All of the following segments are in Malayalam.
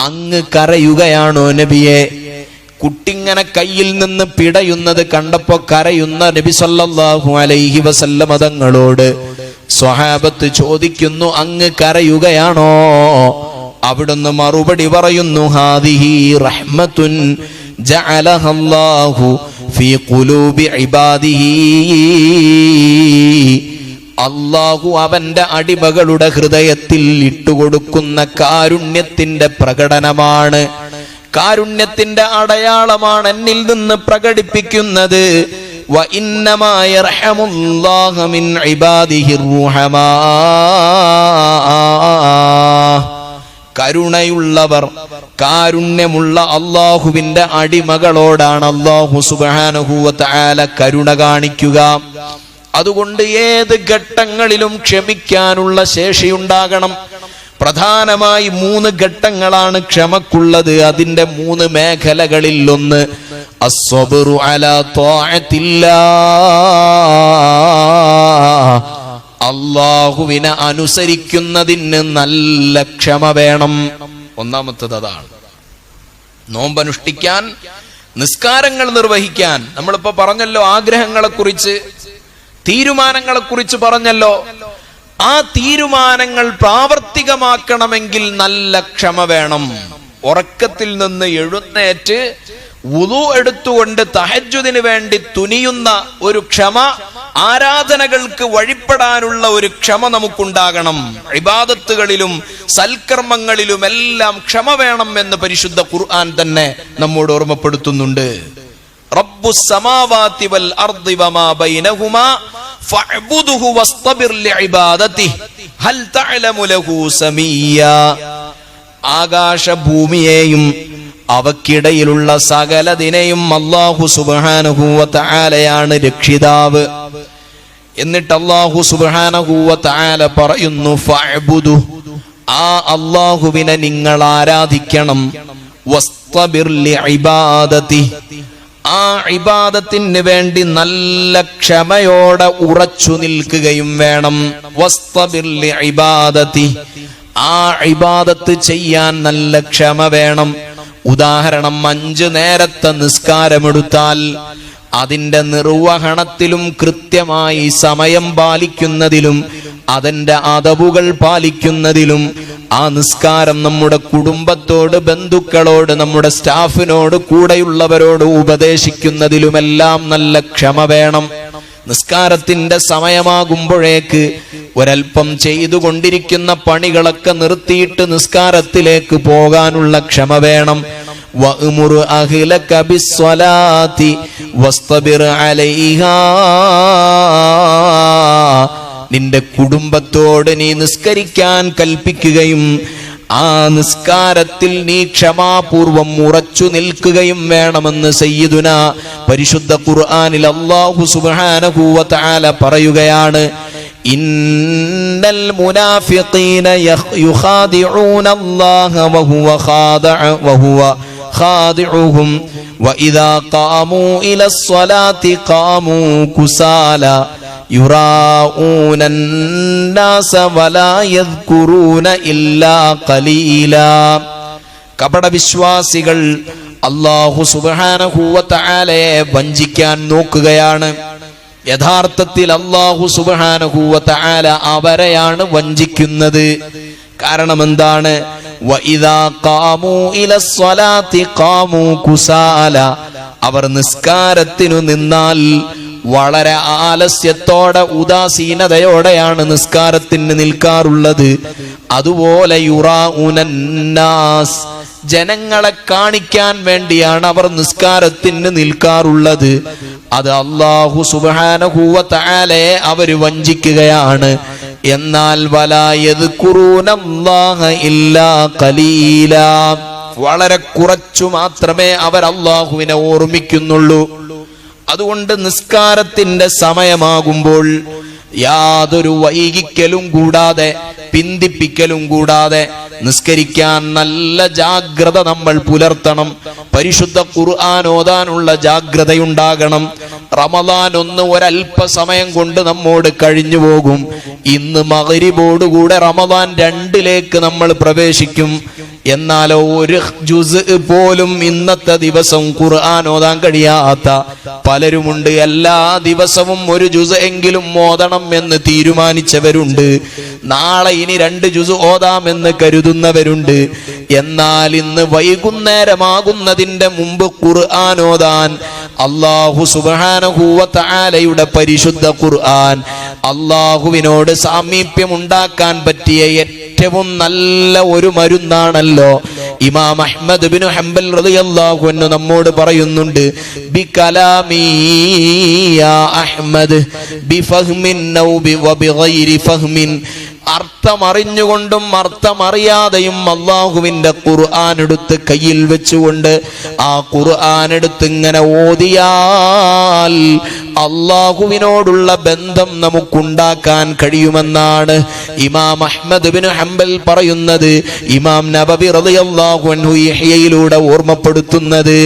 അങ്ങ് കരയുകയാണോ നബിയെ? കുട്ടിങ്ങനെ കയ്യിൽ നിന്ന് പിടയുന്നത് കണ്ടപ്പോ കരയുന്ന നബി സല്ലല്ലാഹു അലൈഹി വസല്ലം തങ്ങളോട് സ്വഹാബത്ത് ചോദിക്കുന്നു, അങ്ങ് കരയുകയാണോ? അവിടുന്ന് മറുപടി പറയുന്നു, ഹാദിഹി റഹ്മത്തുൻ ജഅലഹല്ലാഹു ഫീ ഖുലൂബി ഇബാദിഹി. അല്ലാഹു അവന്റെ അടിമകളുടെ ഹൃദയത്തിൽ ഇട്ടുകൊടുക്കുന്ന കാരുണ്യത്തിന്റെ പ്രകടനമാണ്, കാരുണ്യത്തിന്റെ അടയാളമാണ് എന്നിൽ നിന്ന് പ്രകടിപ്പിക്കുന്നത്. വ ഇന്നമാ യർഹമുല്ലാഹ മിൻ ഇബാദിഹിർ റുഹമാ. കരുണയുള്ളവർ, കാരുണ്യമുള്ള അല്ലാഹുവിന്റെ അടിമകളോടാണ് അല്ലാഹു സുബ്ഹാനഹു വ തആല കരുണ കാണിക്കുക. അതുകൊണ്ട് ഏത് ഘട്ടങ്ങളിലും ക്ഷമിക്കാനുള്ള ശേഷിയുണ്ടാകണം. പ്രധാനമായി 3 ഘട്ടങ്ങളാണ് ക്ഷമക്കുള്ളത്. അതിന്റെ 3 മേഖലകളിൽ ഒന്ന് അസ്സബ്റു അലാ ത്വാഅത്തില്ലാഹ്. അല്ലാഹുവിനെ അനുസരിക്കുന്നതിന് നല്ല ക്ഷമ വേണം. ഒന്നാമത്തത് അതാണ്. നോമ്പനുഷ്ഠിക്കാൻ, നിസ്കാരങ്ങൾ നിർവഹിക്കാൻ. നമ്മളിപ്പോ പറഞ്ഞല്ലോ ആഗ്രഹങ്ങളെ കുറിച്ച്, തീരുമാനങ്ങളെ കുറിച്ച് പറഞ്ഞല്ലോ. ആ തീരുമാനങ്ങൾ പ്രാവർത്തികമാക്കണമെങ്കിൽ നല്ല ക്ഷമ വേണം. ഉറക്കത്തിൽ നിന്ന് എഴുന്നേറ്റ് വുളു എടുത്തുകൊണ്ട് തഹജ്ജുദിന് വേണ്ടി തുനിയുന്ന ഒരു ക്ഷമ, ആരാധനകൾക്ക് വഴിപ്പെടാനുള്ള ഒരു ക്ഷമ നമുക്കുണ്ടാകണം. ഇബാദത്തുകളിലും സൽക്കർമ്മങ്ങളിലും എല്ലാം ക്ഷമ വേണം എന്ന് പരിശുദ്ധ ഖുർആൻ തന്നെ നമ്മോട് ഓർമ്മപ്പെടുത്തുന്നുണ്ട്. റബ്ബുസ് സമാവാതി വൽ അർദി വമാ ബൈനഹുമാ ഫഅ്ബുദ്ഹു വസ്തബിർ ലിഇബാദതിഹി ഹൽ തഅലമു ലഹു സമീയ. ആകാശഭൂമിയെയും അവക്കിടയിലുള്ള സകലതിനെയും അല്ലാഹു സുബ്ഹാനഹു വ തആലയാണ് രക്ഷിതാവ്. എന്നിട്ട് അല്ലാഹു സുബ്ഹാനഹു വ തആല പറയുന്നു, ഫഅ്ബുദു, ആ അല്ലാഹുവിനെ നിങ്ങൾ ആരാധിക്കണം. വസ്തബിർ ലിഇബാദതിഹി, ആ ഇബാദത്തിന് വേണ്ടി നല്ല ക്ഷമയോടെ ഉറച്ചു നിൽക്കുകയും വേണം. വസ്തബിർ ലിഇബാദതിഹി, ആ ഇബാദത്ത് ചെയ്യാൻ നല്ല ക്ഷമ വേണം. ഉദാഹരണം, 5 നേരത്തെ നിസ്കാരമെടുത്താൽ അതിന്റെ നിർവഹണത്തിലും കൃത്യമായി സമയം പാലിക്കുന്നതിലും അതിന്റെ അദബുകൾ പാലിക്കുന്നതിലും ആ നിസ്കാരം നമ്മുടെ കുടുംബത്തോട്, ബന്ധുക്കളോട്, നമ്മുടെ സ്റ്റാഫിനോട്, കൂടെയുള്ളവരോട് ഉപദേശിക്കുന്നതിലുമെല്ലാം നല്ല ക്ഷമ വേണം. നിസ്കാരത്തിന്റെ സമയമാകുമ്പോഴേക്ക് ഒരൽപ്പം ചെയ്തുകൊണ്ടിരിക്കുന്ന പണികളൊക്കെ നിർത്തിയിട്ട് നിസ്കാരത്തിലേക്ക് പോകാനുള്ള ക്ഷമ വേണം. വഅ്മുർ അഹ്ലക ബിസ്സലാത്തി വസ്തബിർ അലൈഹാ, നിന്റെ കുടുംബത്തോട് നീ നിസ്കരിക്കാൻ കൽപ്പിക്കുകയും ആ നിസ്കാരത്തിൽ നീ ക്ഷമാപൂർവം ഉറച്ചു നിൽക്കുകയും വേണമെന്ന് സയ്യിദുന പരിശുദ്ധ ഖുർആനിൽ അല്ലാഹു സുബ്ഹാനഹു വ തആല പറയുകയാണ്. ഇന്നൽ മുനാഫിഖീന യുഖാദിഊന അല്ലാഹ വഹുവ ഖാദിഉഹും വഇദാ ഖാമൂ ഇലസ്സലാത്തി ഖാമൂ കുസാല യുറാഊനൻ നാസ വലാ യദ്കുറൂന ഇല്ലാ ഖലീലാ. കപടവിശ്വാസികൾ അല്ലാഹു സുബ്ഹാനഹു വ തആലയെ വഞ്ചിക്കാൻ നോക്കുകയാണ്. യഥാർത്ഥത്തിൽ അല്ലാഹു സുബ്ഹാനഹു വ തആല അവരെയാണ് വഞ്ചിക്കുന്നത്. കാരണം എന്താണ്? വഇദാ ഖാമൂ ഇലസ്സലാത്തി ഖാമൂ കുസാല, അവർ നിസ്കാരത്തിനു നിന്നാൽ വളരെ ആലസ്യത്തോടെ, ഉദാസീനതയോടെയാണ് നിസ്കാരത്തിന് നിൽക്കാറുള്ളത്. അതുപോലെ യുറാഊനൻ നാസ്, ജനങ്ങളെ കാണിക്കാൻ വേണ്ടിയാണ് അവർ നിസ്കാരത്തിന് നിൽക്കാറുള്ളത്. അത് അല്ലാഹു സുബ്ഹാനഹു വ തആലയെ അവർ വഞ്ചിക്കുകയാണ്. എന്നാൽ വലാ യദ്കുറൂനല്ലാഹ ഇല്ലാ ഖലീലാ, വളരെ കുറച്ചു മാത്രമേ അവർ അല്ലാഹുവിനെ ഓർമ്മിക്കുന്നുള്ളൂ. അതുകൊണ്ട് നിസ്കാരത്തിന്റെ സമയമാകുമ്പോൾ യാതൊരു വൈകിക്കലും കൂടാതെ, പിന്തിപ്പിക്കലും കൂടാതെ നിസ്കരിക്കാൻ നല്ല ജാഗ്രത നമ്മൾ പുലർത്തണം. പരിശുദ്ധ ഖുർആൻ ഓതാനുള്ള ജാഗ്രതയുണ്ടാകണം. റമദാൻ ഒരല്പസമയം കൊണ്ട് നമ്മോട് കഴിഞ്ഞു പോകും. ഇന്ന് മഗ്രിബോടുകൂടെ റമദാൻ 2ലേക്ക് നമ്മൾ പ്രവേശിക്കും. എന്നാലോ ഒരു ജുസ് പോലും ഇന്നത്തെ ദിവസം ഖുർആൻ ഓതാൻ കഴിയാത്ത പലരുമുണ്ട്. എല്ലാ ദിവസവും ഒരു ജുസ് എങ്കിലും ഓതണം എന്ന് തീരുമാനിച്ചവരുണ്ട്. നാളെ ഇനി 2 ജുസ് ഓതാമെന്ന് കരുതുന്നവരുണ്ട്. എന്നാൽ ഇന്ന് വൈകുന്നേരമാകുന്നതിന്റെ മുമ്പ് ഖുർആൻ ഓതാൻ അല്ലാഹു സുബ്ഹാനഹു വ തആലയുടെ പരിശുദ്ധ ഖുർആൻ അല്ലാഹുവിനോട് സാമീപ്യം ഉണ്ടാക്കാൻ പറ്റിയ ഏറ്റവും നല്ല ഒരു മരുന്നാണല്ലോ. ഇമാം അഹ്മദ് ബിൻ ഹംബൽ റളിയല്ലാഹു അൻഹു നമ്മോട് പറയുന്നുണ്ട്, ബികലാമി യാ അഹ്മദ് ബിഫഹ്മിൻ ഔ ബിഗൈരി ഫഹ്മിൻ, അർത്ഥമറിഞ്ഞുകൊണ്ടും അർത്ഥമറിയാതെയും അള്ളാഹുവിന്റെ ഖുർആൻ എടുത്ത് കയ്യിൽ വെച്ചുകൊണ്ട് ആ ഖുർആൻ എടുത്ത് ഇങ്ങനെ ഓതിയാൽ അള്ളാഹുവിനോടുള്ള ബന്ധം നമുക്കുണ്ടാക്കാൻ കഴിയുമെന്നാണ് ഇമാം അഹ്മദ് ബിൻ ഹംബൽ പറയുന്നത്. ഇമാം നബവി റളിയല്ലാഹു അൻഹു ഇഹ്യയിലൂടെ ഓർമ്മപ്പെടുത്തുന്നത്.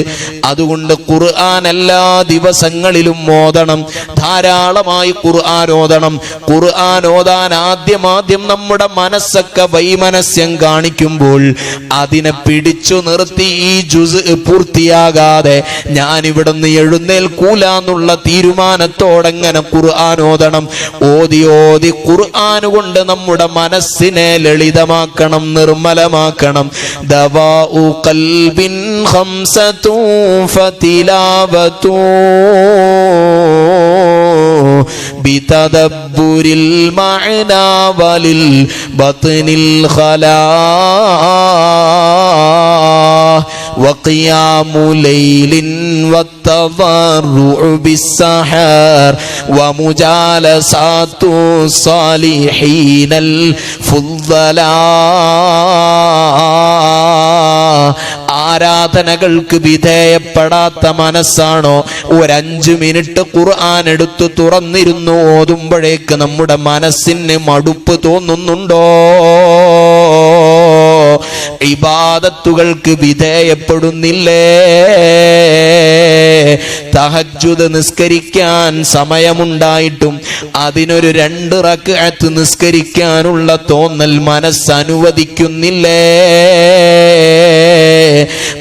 അതുകൊണ്ട് ഖുർആൻ എല്ലാ ദിവസങ്ങളിലും ഓതണം, ധാരാളമായി ഖുർആൻ ഓതണം. ഖുർആൻ ഓതാൻ ആദ്യം നമ്മുടെ മനസ്സൊക്കെ വൈമനസ്യം കാണിക്കുമ്പോൾ അതിനെ പിടിച്ചു നിർത്തി ഈ ജുസ് പൂർത്തിയാകാതെ ഞാൻ ഇവിടുന്ന് എഴുന്നേൽക്കൂല എന്നുള്ള തീരുമാനത്തോടെങ്ങനെ ഖുർആൻ ഓതണം. ഓതി ഓതി ഖുർആൻ കൊണ്ട് നമ്മുടെ മനസ്സിനെ ലളിതമാക്കണം, നിർമ്മലമാക്കണം. ദവാഉ ഖൽബിൻ ഖംസതു ഫതിലാവതു ബിതദബ്ബുരിൽ മഅനാ വലിൽ ബത്നിൽ ഖലാ വഖിയാമു ലൈലിൻ വത്തദർറുഉ ബിസ്സഹർ വമുജാലസാതു സാലിഹീനൽ ഫുദ്ദലാ. ആരാധനകൾക്ക് വിധേയപ്പെടാത്ത മനസ്സാണോ? 5 മിനിറ്റ് ഖുർആൻ എടുത്തു തുറന്നിരുന്നു ഓതുമ്പോഴേക്ക് നമ്മുടെ മനസ്സിന് മടുപ്പ് തോന്നുന്നുണ്ടോ? ഇബാദത്തുകൾക്ക് വിധേയപ്പെടുന്നില്ലേ? തഹജ്ജുദ് നിസ്കരിക്കാൻ സമയമുണ്ടായിട്ടും അതിനൊരു 2 റക്അത്ത് നിസ്കരിക്കാനുള്ള തോന്നൽ മനസ്സനുവദിക്കുന്നില്ലേ?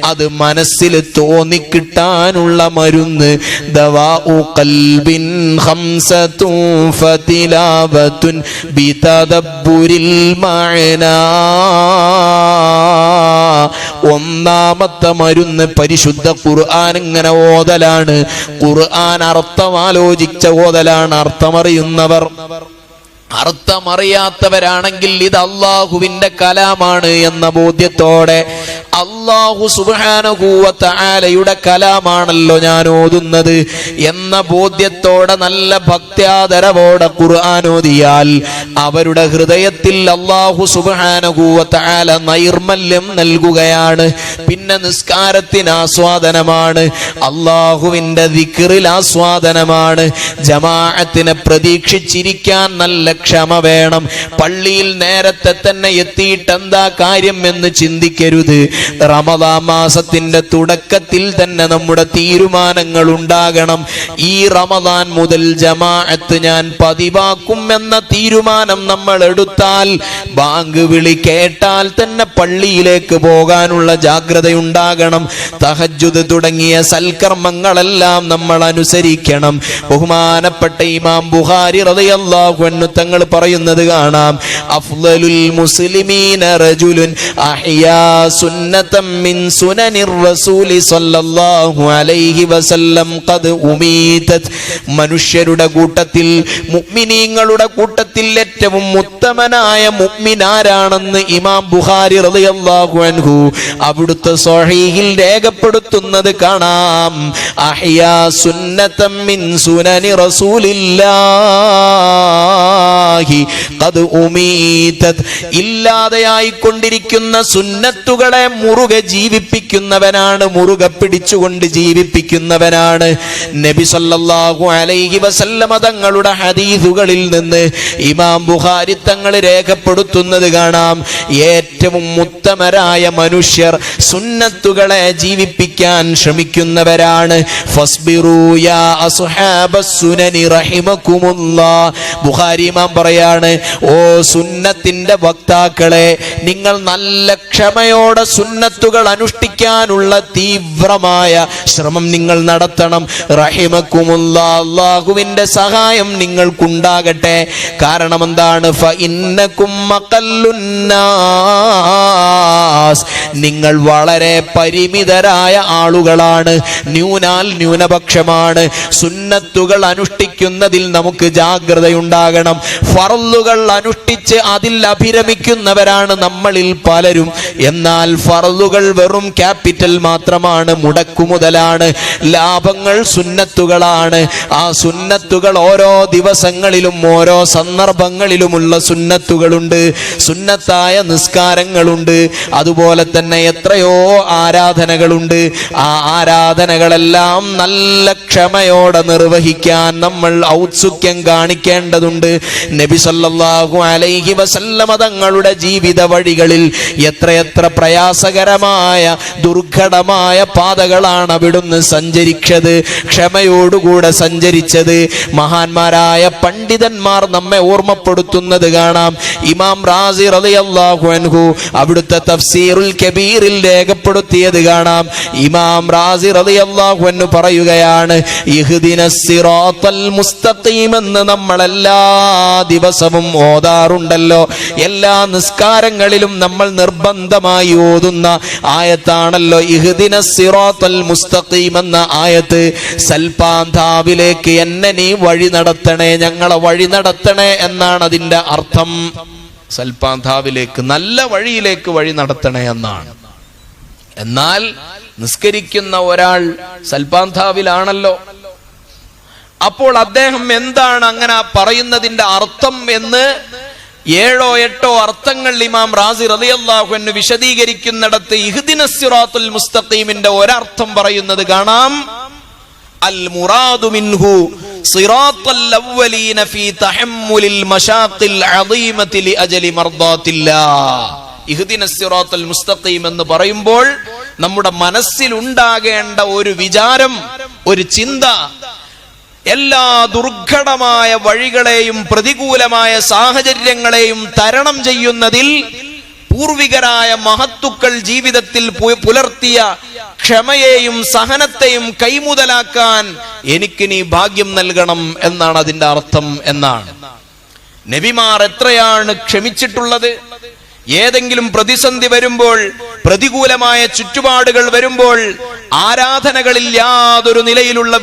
അത് മനസ്സിൽ തോന്നിക്കിട്ടാനുള്ള മരുന്ന് ദവാഉ ഖൽബിൻ ഖംസതു ഫതിലാവതുൻ ബിതദബ്ബുരിൽ മഅനാ. ഒന്നാമത്തെ മരുന്ന് പരിശുദ്ധ ഖുർആൻ ഇങ്ങനെ ഓതലാണ്. ഖുർആൻ അർത്ഥം ആലോചിച്ച ഓതലാണ്. അർത്ഥമറിയുന്നവർ, അർത്ഥമറിയാത്തവരാണെങ്കിൽ ഇത് അള്ളാഹുവിന്റെ കലാമാണ് എന്ന ബോധ്യത്തോടെ, അള്ളാഹു സുബ്ഹാനഹു വ തആലയുടെ കലാമാണല്ലോ ഞാൻ ഓതുന്നത് എന്ന ബോധ്യത്തോടെ നല്ല ഭക്ത്യാദരവോടെ ഖുർആൻ ഓതിയാൽ അവരുടെ ഹൃദയത്തിൽ അള്ളാഹു സുബ്ഹാനഹു വ തആല നൈർമല്യം നൽകുകയാണ്. പിന്നെ നിസ്കാരത്തിന് ആസ്വാദനമാണ്, അള്ളാഹുവിന്റെ ദിക്റിൽ ആസ്വാദനമാണ്. ജമാഅത്തിനെ പ്രതീക്ഷിച്ചിരിക്കാൻ നല്ല ക്ഷമ വേണം. പള്ളിയിൽ നേരത്തെ തന്നെ എത്തിയിട്ട് എന്താ കാര്യം എന്ന് ചിന്തിക്കരുത്. റമദാൻ മാസത്തിന്റെ തുടക്കത്തിൽ തന്നെ നമ്മുടെ തീരുമാനങ്ങൾ ഉണ്ടാകണം. ഈ റമദാൻ മുതൽ ജമാഅത്ത് ഞാൻ പതിവാക്കും എന്ന തീരുമാനം നമ്മൾ എടുത്താൽ ബാങ്ക് വിളി കേട്ടാൽ തന്നെ പള്ളിയിലേക്ക് പോകാനുള്ള ജാഗ്രതയുണ്ടാകണം. തഹജ്ജുദ് തുടങ്ങിയ സൽക്കർമ്മങ്ങളെല്ലാം നമ്മൾ അനുസരിക്കണം. ബഹുമാനപ്പെട്ട ഇമാം ബുഖാരി റളിയല്ലാഹു അൻഹു തങ്ങൾ പറയുന്നത് കാണാം, അഫ്ളലുൽ മുസ്ലിമീന റജുലുൻ അഹ്യാ സുന്നതൻ മിൻ സുനനിർ റസൂലി സ്വല്ലല്ലാഹു അലൈഹി വസല്ലം ഖദ് ഉമീതത്. മനുഷ്യരുടെ കൂട്ടത്തിൽ, മുഅ്മിനീങ്ങളുടെ കൂട്ടത്തിൽ ഏറ്റവും ഉത്തമനായ മുഅ്മിൻ ആരാണെന്ന് ഇമാം ബുഖാരി റളിയല്ലാഹു അൻഹു അവിടുത്തെ സ്വഹീഹിൽ രേഖപ്പെടുത്തുന്നത് കാണാം. അഹ്യാ സുന്നതൻ മിൻ സുനനി റസൂലില്ലാഹി ഖദ് ഉമീതത്. ഇല്ലാതെയായിക്കൊണ്ടിരിക്കുന്ന സുന്നത്തുകളെ മുറുകെ മുറുകെ ജീവിപ്പിക്കുന്നവനാണ്, മുറുകെ പിടിച്ചുകൊണ്ട് ജീവിപ്പിക്കുന്നവനാണ്. നബി സല്ലല്ലാഹു അലൈഹി വസല്ലമ തങ്ങളുടെ ഹദീസുകളിൽ നിന്ന് ഇമാം ബുഖാരി തങ്ങൾ രേഖപ്പെടുത്തുന്നത് കാണാം, ഏറ്റവും ഉത്തമരായ മനുഷ്യർ സുന്നത്തുകളെ ജീവിപ്പിക്കാൻ ശ്രമിക്കുന്നവരാണ്. ഫസ്ബിറൂ യാ അസ്ഹാബസ് സുനനി റഹിമകുമുല്ലാഹ്. ബുഖാരി ഇമാം പറയാണ്, ഓ സുന്നത്തിന്റെ വക്താക്കളെ, നിങ്ങൾ നല്ല ക്ഷമയോടെ സുന്നത്തുകൾ അനുഷ്ഠിക്കാനുള്ള തീവ്രമായ ശ്രമം നിങ്ങൾ നടത്തണം. റഹിമകുമുല്ലാഹ്, അല്ലാഹുവിന്റെ സഹായം നിങ്ങൾക്കുണ്ടാകട്ടെ. കാരണം എന്താണ്? ഫഇന്നകും മഖല്ലുന്നാസ്, നിങ്ങൾ വളരെ പരിമിതരായ ആളുകളാണ്, ന്യൂനപക്ഷമാണ്. സുന്നത്തുകൾ അനുഷ്ഠിക്കുന്നതിൽ നമുക്ക് ജാഗ്രതയുണ്ടാകണം. ഫർളുകൾ അനുഷ്ഠിച്ച് അതിൽ അഭിരമിക്കുന്നവരാണ് നമ്മളിൽ പലരും. എന്നാൽ ഫർളുകൾ വെറും ക്യാപിറ്റൽ മാത്രമാണ്, മുടക്കുമുതലാണ്. ലാഭങ്ങൾ സുന്നത്തുകളാണ്. ആ സുന്നത്തുകൾ ഓരോ ദിവസങ്ങളിലും ഓരോ സന്ദർഭങ്ങളിലുമുള്ള സുന്നത്തുകളുണ്ട്, സുന്നത്തായ നിസ്കാരങ്ങളുണ്ട്, അതുപോലെ തന്നെ എത്രയോ ആരാധനകളുണ്ട്. ആ ആരാധനകളെല്ലാം നല്ല ക്ഷമയോടെ നിർവഹിക്കാൻ നമ്മൾ ഔത്സുക്യം കാണിക്കേണ്ടതുണ്ട്. നബി സല്ലല്ലാഹു അലൈഹി വസല്ലമ തങ്ങളുടെ ജീവിത വഴികളിൽ എത്രയെത്ര പ്രയാസകരമായ ദുർഘടമായ പാതകളാണ് അവിടുന്ന് സഞ്ചരിച്ചത്, ക്ഷമയോടുകൂടെ സഞ്ചരിച്ചത്. മഹാന്മാരായ പണ്ഡിതന്മാർ നമ്മെ ഓർമ്മപ്പെടുത്തുന്നത് കാണാം. ഇമാം റാസി റളിയല്ലാഹു അൻഹു അവിടുത്തെ തഫ്സീറുൽ കബീറിൽ രേഖപ്പെടുത്തിയത് കാണാം. ഇമാം റാസി റളിയല്ലാഹു അൻഹു പറയുകയാണ്, ഇഹ്ദിനസ് സിറാത്തൽ മുസ്തഖീം എന്ന് നമ്മൾ എല്ലാ ദിവസവും ഓതാറുണ്ടല്ലോ. എല്ലാ നിസ്കാരങ്ങളിലും നമ്മൾ നിർബന്ധമായി ഓതുന്ന ആയത്താണല്ലോ ഇഹ്ദിനസ് സിറാത്തൽ മുസ്തഖീം എന്ന ആയത്ത്. സൽപാന്താവിലേക്ക് എന്നെ നീ വഴി നടത്തണേ, ഞങ്ങളെ വഴി നടത്തണേ എന്നാണ് അതിന്റെ അർത്ഥം. സൽപാന്താവിലേക്ക്, നല്ല വഴിയിലേക്ക് വഴി നടത്തണേ എന്നാണ്. എന്നാൽ നിസ്കരിക്കുന്ന ഒരാൾ സൽപാന്താവിലാണല്ലോ. അപ്പോൾ അദ്ദേഹം എന്താണ് അങ്ങനെ പറയുന്നതിന്റെ അർത്ഥം എന്ന് 7-8 അർത്ഥങ്ങൾ ഇമാം റാസി റളിയല്ലാഹു അൻഹു വിശദീകരിക്കുന്നിടത്ത് ഇഹ്ദിനസ് സിറാത്തുൽ മുസ്തഖീമിന്റെ ഒരർത്ഥം പറയുന്നത് കാണാം. അൽ മുറാദു മിൻഹു സിറാത്തുൽ അവ്വലീന ഫീ തഹമ്മുലിൽ മശാഖിൽ അദീമതി ലിഅജലി മർദാത്തില്ലാഹ്. ഇഹ്ദിനസ് സിറാത്തുൽ മുസ്തഖീം എന്ന് പറയുമ്പോൾ നമ്മുടെ മനസ്സിൽ ഉണ്ടാകേണ്ട ഒരു വിചാരം, ഒരു ചിന്ത, എല്ലാ ദുർഘടമായ വഴികളെയും പ്രതികൂലമായ സാഹചര്യങ്ങളെയും തരണം ചെയ്യുന്നതിൽ പൂർവികരായ മഹത്തുക്കൾ ജീവിതത്തിൽ പുലർത്തിയ ക്ഷമയെയും സഹനത്തെയും കൈമുതലാക്കാൻ എനിക്ക് നീ ഭാഗ്യം നൽകണം എന്നാണ് അതിന്റെ അർത്ഥം എന്നാണ്. നബിമാർ എത്രയാണ് ക്ഷമിച്ചിട്ടുള്ളത്. ഏതെങ്കിലും പ്രതിസന്ധി വരുമ്പോൾ, പ്രതികൂലമായ ചുറ്റുപാടുകൾ വരുമ്പോൾ, ആരാധനകളിൽ യാതൊരു നിലയിലുള്ള